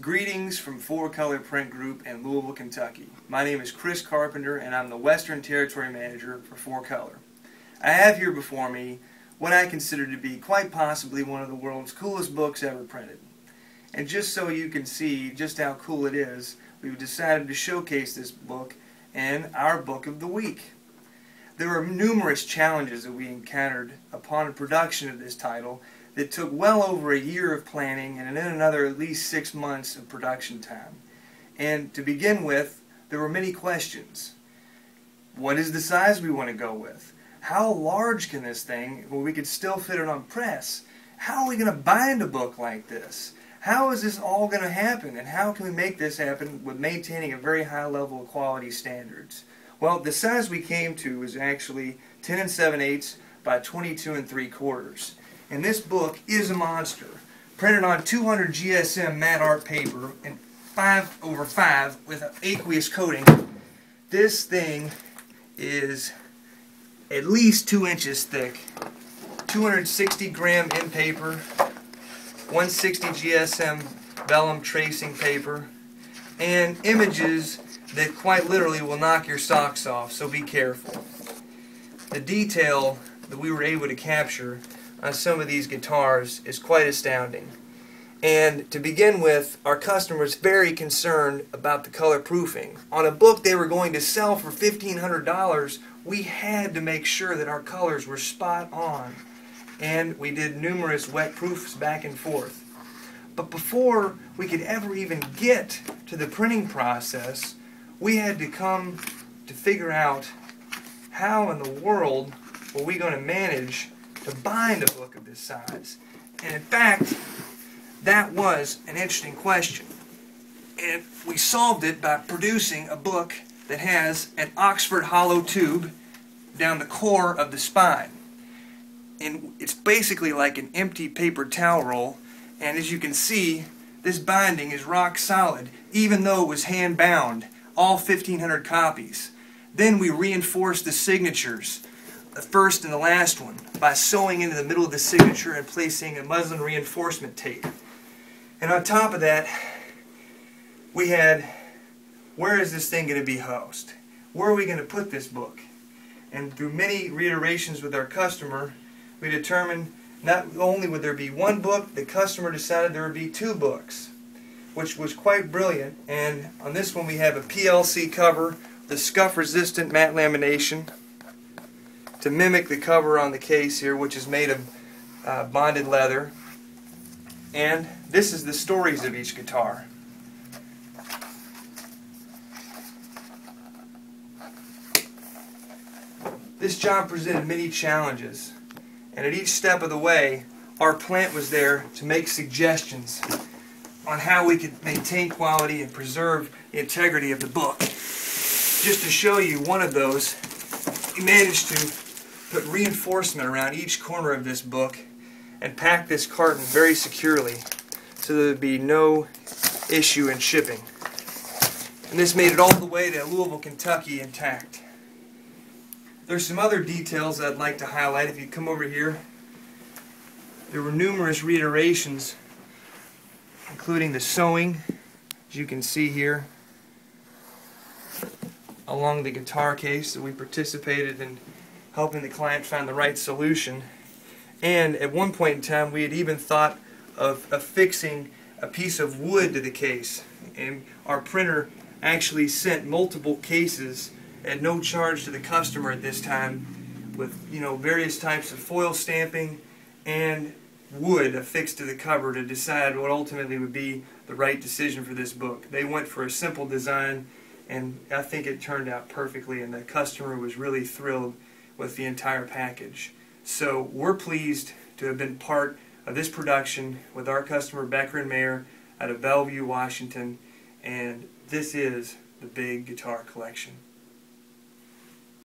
Greetings from 4Color Print Group in Louisville, Kentucky. My name is Chris Carpenter and I'm the Western Territory Manager for 4Color. I have here before me what I consider to be quite possibly one of the world's coolest books ever printed. And just so you can see just how cool it is, we've decided to showcase this book in our Book of the Week. There were numerous challenges that we encountered upon production of this title that took well over a year of planning and then another at least 6 months of production time. And to begin with, there were many questions. What is the size we want to go with? How large can this thing, well, we could still fit it on press? How are we going to bind a book like this? How is this all going to happen? And how can we make this happen with maintaining a very high level of quality standards? Well, the size we came to was actually 10 7/8 by 22 3/4. And this book is a monster. Printed on 200 GSM matte art paper and 5/5 with an aqueous coating. This thing is at least 2 inches thick. 260 gram in paper, 160 GSM vellum tracing paper, and images that quite literally will knock your socks off, so be careful. The detail that we were able to capture on some of these guitars is quite astounding. And to begin with, our customers very concerned about the color proofing. On a book they were going to sell for $1,500, we had to make sure that our colors were spot on. And we did numerous wet proofs back and forth. But before we could ever even get to the printing process, we had to come to figure out how in the world were we going to manage to bind a book of this size. And in fact, that was an interesting question. And we solved it by producing a book that has an Oxford hollow tube down the core of the spine. And it's basically like an empty paper towel roll. And as you can see, this binding is rock solid, even though it was hand bound, all 1,500 copies. Then we reinforced the signatures, the first and the last one, by sewing into the middle of the signature and placing a muslin reinforcement tape. And on top of that, we had, where is this thing going to be housed? Where are we going to put this book? And through many reiterations with our customer, we determined not only would there be one book, the customer decided there would be 2 books, which was quite brilliant. And on this one we have a PLC cover, the scuff-resistant matte lamination, to mimic the cover on the case here, which is made of bonded leather. And this is the stories of each guitar. This job presented many challenges, and at each step of the way our plant was there to make suggestions on how we could maintain quality and preserve the integrity of the book. Just to show you one of those, we managed to put reinforcement around each corner of this book and pack this carton very securely so there would be no issue in shipping. And this made it all the way to Louisville, Kentucky intact. There's some other details I'd like to highlight. If you come over here, there were numerous reiterations, including the sewing, as you can see here, along the guitar case that we participated in helping the client find the right solution. And at one point in time we had even thought of affixing a piece of wood to the case, and our printer actually sent multiple cases at no charge to the customer at this time with various types of foil stamping and wood affixed to the cover to decide what ultimately would be the right decision for this book. They went for a simple design, and I think it turned out perfectly, and the customer was really thrilled with the entire package. So we're pleased to have been part of this production with our customer Becker and Mayer out of Bellevue, Washington, and this is the Big Guitar Collection.